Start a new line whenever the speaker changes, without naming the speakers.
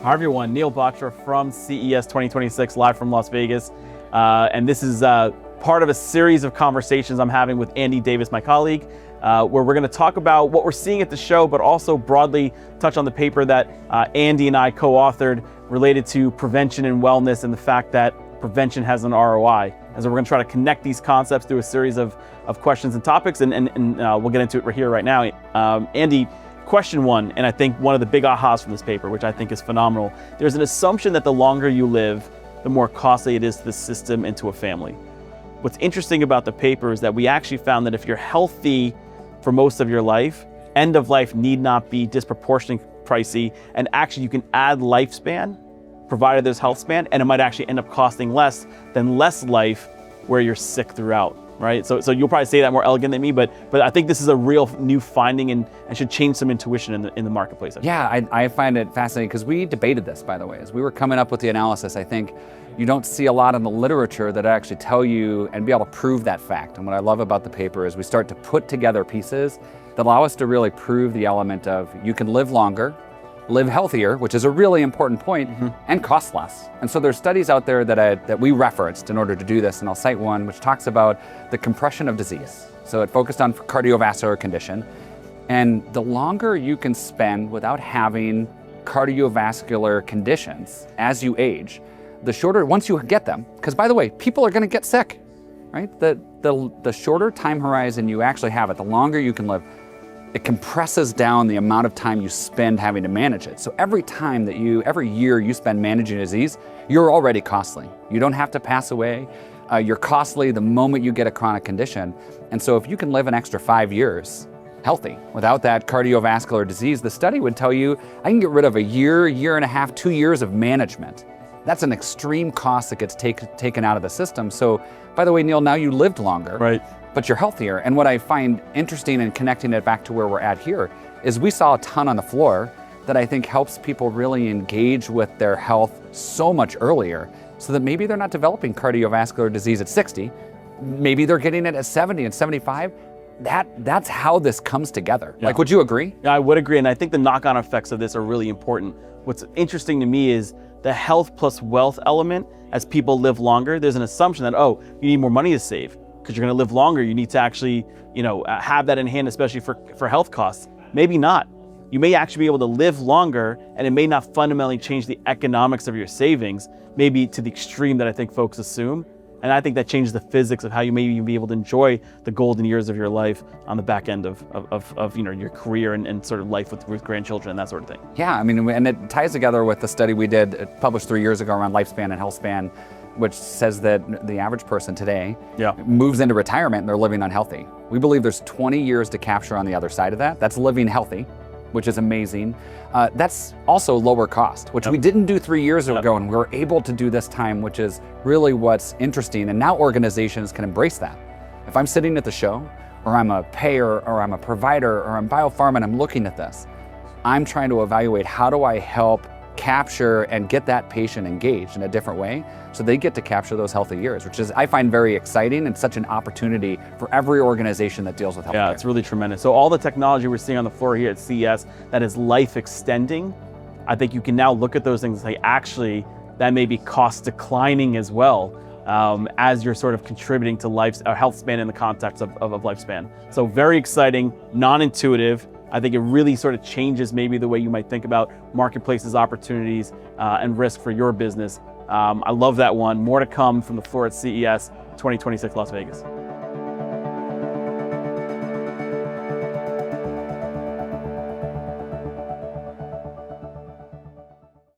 Hi everyone, Neal Batra from CES 2026, live from Las Vegas. And this is part of a series of conversations I'm having with Andy Davis, my colleague, where we're gonna talk about what we're seeing at the show, but also broadly touch on the paper that Andy and I co-authored related to prevention and wellness and the fact that prevention has an ROI. And so we're gonna try to connect these concepts through a series of questions and topics, and we'll get into it right here, right now. Andy, question one, and I think one of the big ahas from this paper, which I think is phenomenal. There's an assumption that the longer you live, the more costly it is to the system and to a family. What's interesting about the paper is that we actually found that if you're healthy for most of your life, end of life need not be disproportionately pricey, and actually you can add lifespan, provided there's health span, and it might actually end up costing less than less life where you're sick throughout. Right, so you'll probably say that more elegant than me, but I think this is a real new finding and should change some intuition in the marketplace.
Yeah, I find it fascinating because we debated this, by the way, as we were coming up with the analysis. I think you don't see a lot in the literature that actually tell you and be able to prove that fact. And what I love about the paper is we start to put together pieces that allow us to really prove the element of you can live longer, live healthier, which is a really important point, and cost less. And so there's studies out there that we referenced in order to do this, and I'll cite one which talks about the compression of disease. So it focused on cardiovascular condition, and the longer you can spend without having cardiovascular conditions as you age, the shorter, once you get them, because by the way, people are gonna get sick, right? The shorter time horizon you actually have it, the longer you can live, it compresses down the amount of time you spend having to manage it. So every year you spend managing a disease, you're already costly. You don't have to pass away. You're costly the moment you get a chronic condition. And so if you can live an extra 5 years healthy without that cardiovascular disease, the study would tell you, I can get rid of a year, year and a half, 2 years of management. That's an extreme cost that gets taken out of the system. So by the way, Neal, now you lived longer.
Right.
But you're healthier. And what I find interesting in connecting it back to where we're at here is we saw a ton on the floor that I think helps people really engage with their health so much earlier so that maybe they're not developing cardiovascular disease at 60, maybe they're getting it at 70 and 75. That's how this comes together.
Yeah.
Like, would you agree?
Yeah, I would agree, and I think the knock-on effects of this are really important. What's interesting to me is the health plus wealth element. As people live longer, there's an assumption that, oh, you need more money to save. Because you're going to live longer, you need to actually, have that in hand, especially for health costs. Maybe not. You may actually be able to live longer, and it may not fundamentally change the economics of your savings, maybe to the extreme that I think folks assume. And I think that changes the physics of how you may even be able to enjoy the golden years of your life on the back end of your career and sort of life with grandchildren and that sort of thing.
Yeah, I mean, and it ties together with the study we did, published 3 years ago around lifespan and health span, which says that the average person today moves into retirement and they're living unhealthy. We believe there's 20 years to capture on the other side of that. That's living healthy, which is amazing. That's also lower cost, which we didn't do 3 years ago, and we're able to do this time, which is really what's interesting. And now organizations can embrace that. If I'm sitting at the show, or I'm a payer, or I'm a provider, or I'm biopharma, and I'm looking at this, I'm trying to evaluate how do I help capture and get that patient engaged in a different way so they get to capture those healthy years, which is, I find, very exciting and such an opportunity for every organization that deals with healthcare.
Yeah, it's really tremendous. So all the technology we're seeing on the floor here at CES that is life extending, I think you can now look at those things and say, actually, that may be cost declining as well, as you're sort of contributing to health span in the context of lifespan. So very exciting, non-intuitive. I think it really sort of changes maybe the way you might think about marketplaces, opportunities, and risk for your business. I love that one. More to come from the floor at CES 2026 Las Vegas.